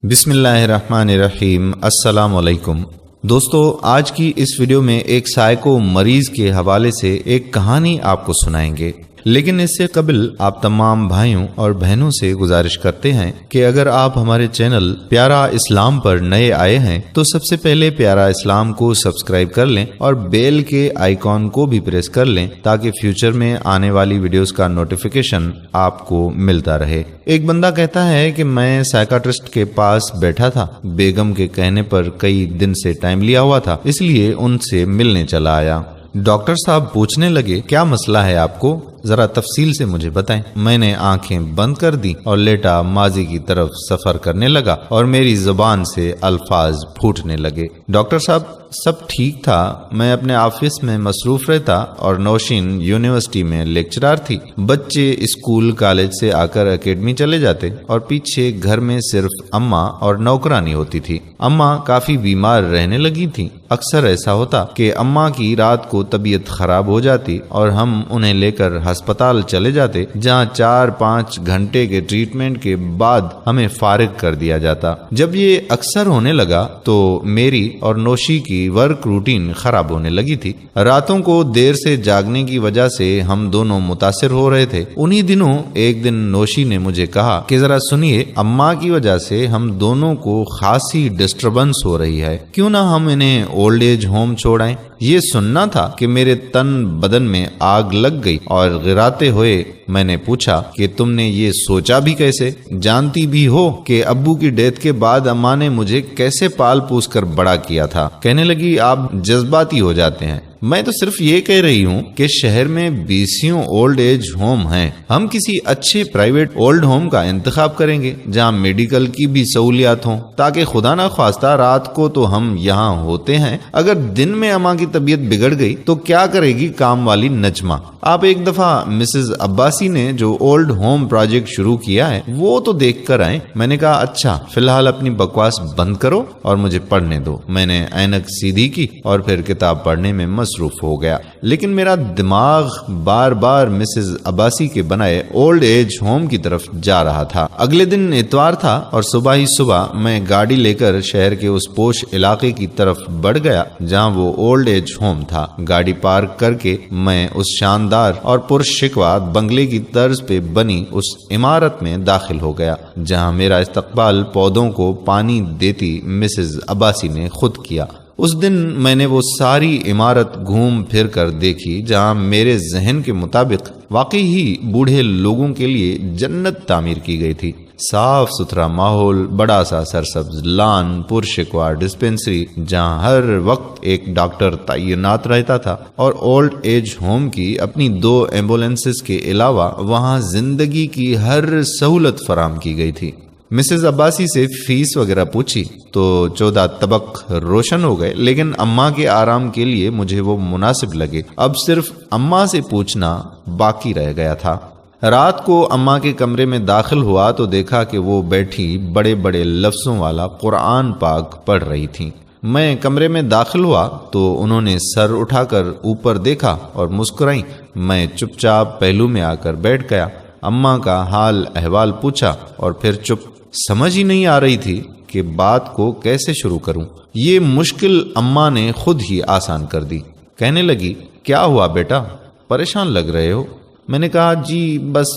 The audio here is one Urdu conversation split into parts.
بسم اللہ الرحمن الرحیم۔ السلام علیکم دوستو، آج کی اس ویڈیو میں ایک سائیکو مریض کے حوالے سے ایک کہانی آپ کو سنائیں گے، لیکن اس سے قبل آپ تمام بھائیوں اور بہنوں سے گزارش کرتے ہیں کہ اگر آپ ہمارے چینل پیارا اسلام پر نئے آئے ہیں تو سب سے پہلے پیارا اسلام کو سبسکرائب کر لیں اور بیل کے آئیکن کو بھی پریس کر لیں تاکہ فیوچر میں آنے والی ویڈیوز کا نوٹیفیکیشن آپ کو ملتا رہے۔ ایک بندہ کہتا ہے کہ میں سائیکاٹرسٹ کے پاس بیٹھا تھا، بیگم کے کہنے پر کئی دن سے ٹائم لیا ہوا تھا، اس لیے ان سے ملنے چلا آیا۔ ڈاکٹر صاحب پوچھنے لگے کیا مسئلہ ہے آپ کو، ذرا تفصیل سے مجھے بتائیں۔ میں نے آنکھیں بند کر دی اور لیٹا ماضی کی طرف سفر کرنے لگا اور میری زبان سے الفاظ پھوٹنے لگے۔ ڈاکٹر صاحب سب ٹھیک تھا، میں اپنے آفس میں مصروف رہتا اور نوشین یونیورسٹی میں لیکچرار تھی۔ بچے اسکول کالج سے آ کر اکیڈمی چلے جاتے اور پیچھے گھر میں صرف اماں اور نوکرانی ہوتی تھی۔ اماں کافی بیمار رہنے لگی تھی۔ اکثر ایسا ہوتا کہ اماں کی رات کو طبیعت خراب ہو جاتی اور ہم انہیں لے کر ہسپتال چلے جاتے، جہاں 4-5 گھنٹے کے ٹریٹمنٹ کے بعد ہمیں فارغ کر دیا جاتا۔ جب یہ اکثر ہونے لگا تو میری اور نوشی کی ورک روٹین خراب ہونے لگی تھی۔ راتوں کو دیر سے جاگنے کی وجہ سے ہم دونوں متاثر ہو رہے تھے۔ انہی دنوں ایک دن نوشی نے مجھے کہا کہ ذرا سنیے، اماں کی وجہ سے ہم دونوں کو خاصی ڈسٹربنس ہو رہی ہے، کیوں نہ ہم انہیں اولڈ ایج ہوم چھوڑائیں۔ یہ سننا تھا کہ میرے تن بدن میں آگ لگ گئی اور گراتے ہوئے میں نے پوچھا کہ تم نے یہ سوچا بھی کیسے؟ جانتی بھی ہو کہ ابو کی ڈیتھ کے بعد اماں نے مجھے کیسے پال پوس کر بڑا کیا تھا۔ کہنے لگی آپ جذباتی ہو جاتے ہیں۔ میں تو صرف یہ کہہ رہی ہوں کہ شہر میں 20 اولڈ ایج ہوم ہیں، ہم کسی اچھے پرائیویٹ اولڈ ہوم کا انتخاب کریں گے جہاں میڈیکل کی بھی سہولیات ہوں، تاکہ خدا نہ خواستہ رات کو تو ہم یہاں ہوتے ہیں، اگر دن میں اماں کی طبیعت بگڑ گئی تو کیا کرے گی کام والی نجمہ؟ آپ ایک دفعہ مسز عباسی نے جو اولڈ ہوم پروجیکٹ شروع کیا ہے وہ تو دیکھ کر آئیں۔ میں نے کہا اچھا، فی الحال اپنی بکواس بند کرو اور مجھے پڑھنے دو۔ میں نے اینک سیدھی کی اور پھر کتاب پڑھنے میں مصروف ہو گیا، لیکن میرا دماغ بار بار مسز عباسی کے بنائے اولڈ ایج ہوم کی طرف جا رہا تھا۔ اگلے دن اتوار تھا اور صبح ہی صبح میں گاڑی لے کر شہر کے اس پوش علاقے کی طرف بڑھ گیا جہاں وہ اولڈ ایج ہوم تھا۔ گاڑی پارک کر کے میں اس شاندار اور پرشکوہ بنگلے کی طرز پہ بنی اس عمارت میں داخل ہو گیا جہاں میرا استقبال پودوں کو پانی دیتی مسز عباسی نے خود کیا۔ اس دن میں نے وہ ساری عمارت گھوم پھر کر دیکھی جہاں میرے ذہن کے مطابق واقعی ہی بوڑھے لوگوں کے لیے جنت تعمیر کی گئی تھی۔ صاف ستھرا ماحول، بڑا سا سرسبز لان، پرشکوہ ڈسپنسری جہاں ہر وقت ایک ڈاکٹر تعینات رہتا تھا، اور اولڈ ایج ہوم کی اپنی 2 ایمبولینسز کے علاوہ وہاں زندگی کی ہر سہولت فراہم کی گئی تھی۔ مسز عباسی سے فیس وغیرہ پوچھی تو 14 طبق روشن ہو گئے، لیکن اماں کے آرام کے لیے مجھے وہ مناسب لگے۔ اب صرف اماں سے پوچھنا باقی رہ گیا تھا۔ رات کو اماں کے کمرے میں داخل ہوا تو دیکھا کہ وہ بیٹھی بڑے بڑے لفظوں والا قرآن پاک پڑھ رہی تھیں۔ میں کمرے میں داخل ہوا تو انہوں نے سر اٹھا کر اوپر دیکھا اور مسکرائیں۔ میں چپ چاپ پہلو میں آ کر بیٹھ گیا، اماں کا حال احوال پوچھا اور پھر چپ۔ سمجھ ہی نہیں آ رہی تھی کہ بات کو کیسے شروع کروں۔ یہ مشکل اماں نے خود ہی آسان کر دی۔ کہنے لگی کیا ہوا بیٹا، پریشان لگ رہے ہو؟ میں نے کہا جی بس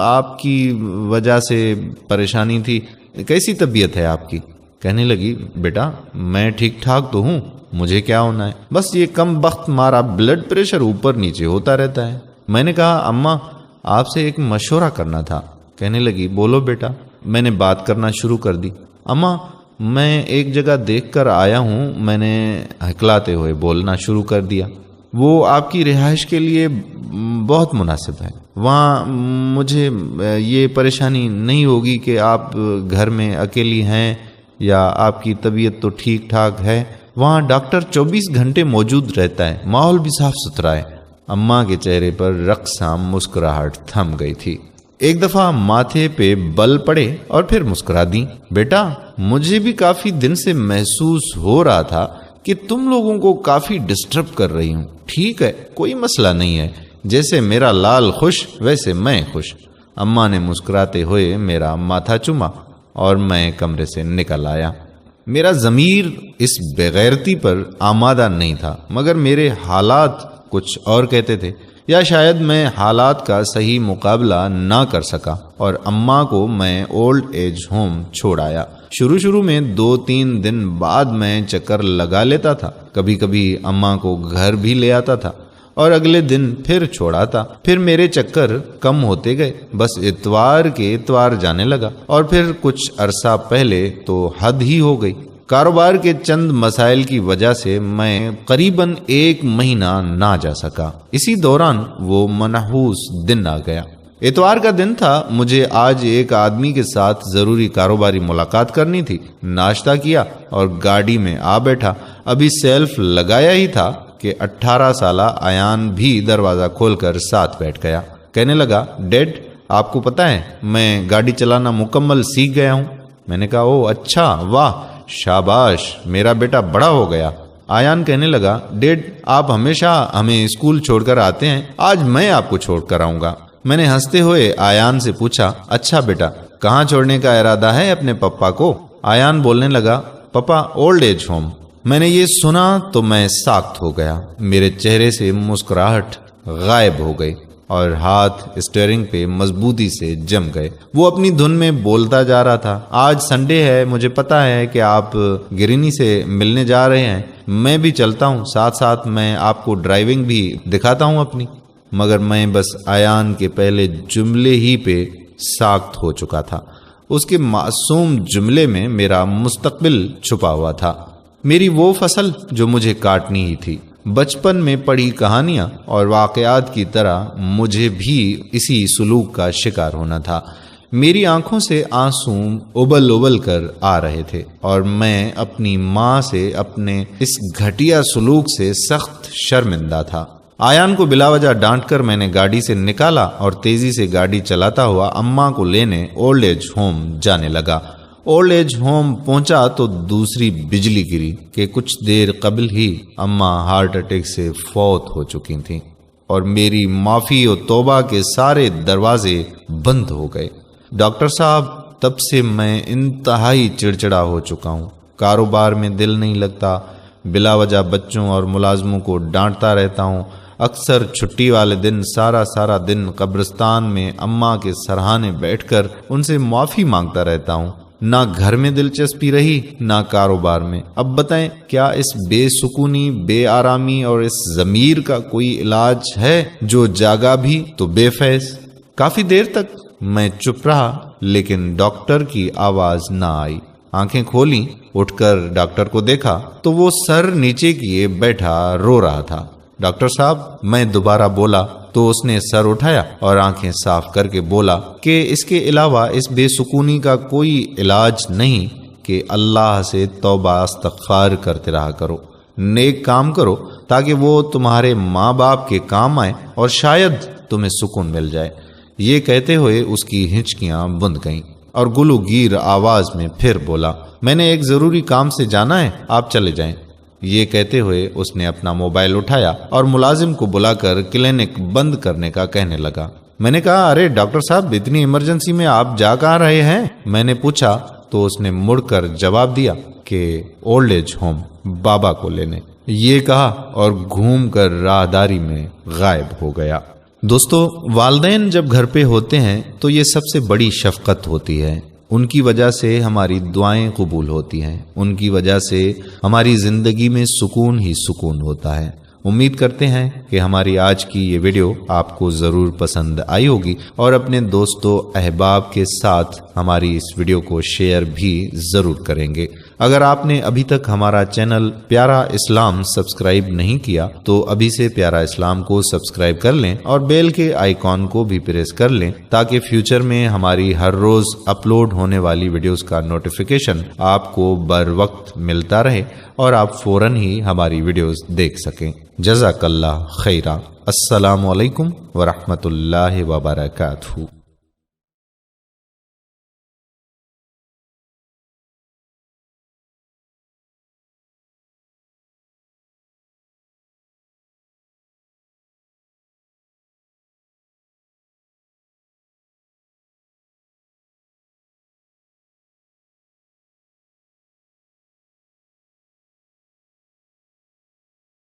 آپ کی وجہ سے پریشانی تھی۔ کیسی طبیعت ہے آپ کی؟ کہنے لگی بیٹا میں ٹھیک ٹھاک تو ہوں، مجھے کیا ہونا ہے، بس یہ کم بخت مارا بلڈ پریشر اوپر نیچے ہوتا رہتا ہے۔ میں نے کہا اماں آپ سے ایک مشورہ کرنا تھا۔ کہنے لگی بولو بیٹا۔ میں نے بات کرنا شروع کر دی۔ اماں میں ایک جگہ دیکھ کر آیا ہوں، میں نے ہکلاتے ہوئے بولنا شروع کر دیا۔ وہ آپ کی رہائش کے لیے بہت مناسب ہے، وہاں مجھے یہ پریشانی نہیں ہوگی کہ آپ گھر میں اکیلی ہیں یا آپ کی طبیعت تو ٹھیک ٹھاک ہے۔ وہاں ڈاکٹر 24 گھنٹے موجود رہتا ہے، ماحول بھی صاف ستھرا ہے۔ اماں کے چہرے پر رقصاں مسکراہٹ تھم گئی تھی۔ ایک دفعہ ماتھے پہ بل پڑے اور پھر مسکرا دیں۔ بیٹا مجھے بھی کافی دن سے محسوس ہو رہا تھا کہ تم لوگوں کو کافی ڈسٹرب کر رہی ہوں۔ ٹھیک ہے، کوئی مسئلہ نہیں ہے، جیسے میرا لال خوش ویسے میں خوش۔ اماں نے مسکراتے ہوئے میرا ماتھا چوما۔ اور میں کمرے سے نکل آیا۔ میرا ضمیر اس بےغیرتی پر آمادہ نہیں تھا، مگر میرے حالات کچھ اور کہتے تھے، یا شاید میں حالات کا صحیح مقابلہ نہ کر سکا اور اماں کو میں اولڈ ایج ہوم چھوڑ آیا۔ شروع میں 2-3 دن بعد میں چکر لگا لیتا تھا، کبھی کبھی اماں کو گھر بھی لے آتا تھا اور اگلے دن پھر چھوڑ آتا۔ پھر میرے چکر کم ہوتے گئے، بس اتوار کے اتوار جانے لگا، اور پھر کچھ عرصہ پہلے تو حد ہی ہو گئی۔ کاروبار کے چند مسائل کی وجہ سے میں قریباً 1 مہینہ نہ جا سکا۔ اسی دوران وہ منحوس دن آ گیا۔ اتوار کا دن تھا، مجھے آج ایک آدمی کے ساتھ ضروری کاروباری ملاقات کرنی تھی۔ ناشتہ کیا اور گاڑی میں آ بیٹھا۔ ابھی سیلف لگایا ہی تھا کہ 18 سالہ ایان بھی دروازہ کھول کر ساتھ بیٹھ گیا۔ کہنے لگا، ڈیڈ آپ کو پتہ ہے میں گاڑی چلانا مکمل سیکھ گیا ہوں۔ میں نے کہا، او اچھا، واہ، شاباش، میرا بیٹا بڑا ہو گیا۔ آیان کہنے لگا، ڈیڈ آپ ہمیشہ ہمیں اسکول چھوڑ کر آتے ہیں، آج میں آپ کو چھوڑ کر آؤں گا۔ میں نے ہنستے ہوئے آیان سے پوچھا، اچھا بیٹا، کہاں چھوڑنے کا ارادہ ہے اپنے پپا کو؟ آیان بولنے لگا، پپا اولڈ ایج ہوم۔ میں نے یہ سنا تو میں ساخت ہو گیا، میرے چہرے سے مسکراہٹ غائب ہو گئی اور ہاتھ اسٹیئرنگ پہ مضبوطی سے جم گئے۔ وہ اپنی دھن میں بولتا جا رہا تھا، آج سنڈے ہے، مجھے پتا ہے کہ آپ گرینی سے ملنے جا رہے ہیں، میں بھی چلتا ہوں، ساتھ ساتھ میں آپ کو ڈرائیونگ بھی دکھاتا ہوں اپنی۔ مگر میں بس آیان کے پہلے جملے ہی پہ ساخت ہو چکا تھا۔ اس کے معصوم جملے میں میرا مستقبل چھپا ہوا تھا، میری وہ فصل جو مجھے کاٹنی ہی تھی۔ بچپن میں پڑھی کہانیاں اور واقعات کی طرح مجھے بھی اسی سلوک کا شکار ہونا تھا۔ میری آنکھوں سے آنسو ابل ابل کر آ رہے تھے اور میں اپنی ماں سے اپنے اس گھٹیا سلوک سے سخت شرمندہ تھا۔ آیان کو بلا وجہ ڈانٹ کر میں نے گاڑی سے نکالا اور تیزی سے گاڑی چلاتا ہوا اماں کو لینے اولڈ ایج ہوم جانے لگا۔ اولڈ ایج ہوم پہنچا تو دوسری بجلی گری کہ کچھ دیر قبل ہی اماں ہارٹ اٹیک سے فوت ہو چکی تھیں اور میری معافی و توبہ کے سارے دروازے بند ہو گئے۔ ڈاکٹر صاحب، تب سے میں انتہائی چڑچڑا ہو چکا ہوں، کاروبار میں دل نہیں لگتا، بلا وجہ بچوں اور ملازموں کو ڈانٹتا رہتا ہوں، اکثر چھٹی والے دن سارا دن قبرستان میں اماں کے سرہانے بیٹھ کر ان سے معافی مانگتا رہتا ہوں، نہ گھر میں دلچسپی رہی نہ کاروبار میں۔ اب بتائیں، کیا اس بے سکونی، بے آرامی اور اس ضمیر کا کوئی علاج ہے جو جاگا بھی تو بے فیض؟ کافی دیر تک میں چپ رہا لیکن ڈاکٹر کی آواز نہ آئی۔ آنکھیں کھولی، اٹھ کر ڈاکٹر کو دیکھا تو وہ سر نیچے کیے بیٹھا رو رہا تھا۔ ڈاکٹر صاحب، میں دوبارہ بولا تو اس نے سر اٹھایا اور آنکھیں صاف کر کے بولا کہ اس کے علاوہ اس بے سکونی کا کوئی علاج نہیں کہ اللہ سے توبہ استغفار کرتے رہا کرو، نیک کام کرو تاکہ وہ تمہارے ماں باپ کے کام آئے اور شاید تمہیں سکون مل جائے۔ یہ کہتے ہوئے اس کی ہنچکیاں بند گئیں اور گلو گیر آواز میں پھر بولا، میں نے ایک ضروری کام سے جانا ہے، آپ چلے جائیں۔ یہ کہتے ہوئے اس نے اپنا موبائل اٹھایا اور ملازم کو بلا کر کلینک بند کرنے کا کہنے لگا۔ میں نے کہا، ارے ڈاکٹر صاحب، اتنی ایمرجنسی میں آپ جا کہاں رہے ہیں؟ میں نے پوچھا تو اس نے مڑ کر جواب دیا کہ اولڈ ایج ہوم بابا کو لینے، یہ کہا اور گھوم کر راہداری میں غائب ہو گیا۔ دوستو، والدین جب گھر پہ ہوتے ہیں تو یہ سب سے بڑی شفقت ہوتی ہے، ان کی وجہ سے ہماری دعائیں قبول ہوتی ہیں، ان کی وجہ سے ہماری زندگی میں سکون ہی سکون ہوتا ہے۔ امید کرتے ہیں کہ ہماری آج کی یہ ویڈیو آپ کو ضرور پسند آئی ہوگی اور اپنے دوستوں احباب کے ساتھ ہماری اس ویڈیو کو شیئر بھی ضرور کریں گے۔ اگر آپ نے ابھی تک ہمارا چینل پیارا اسلام سبسکرائب نہیں کیا تو ابھی سے پیارا اسلام کو سبسکرائب کر لیں اور بیل کے آئیکن کو بھی پریس کر لیں تاکہ فیوچر میں ہماری ہر روز اپلوڈ ہونے والی ویڈیوز کا نوٹیفیکیشن آپ کو بر وقت ملتا رہے اور آپ فوراً ہی ہماری ویڈیوز دیکھ سکیں۔ جزاک اللہ خیرہ۔ السلام علیکم ورحمۃ اللہ وبرکاتہ۔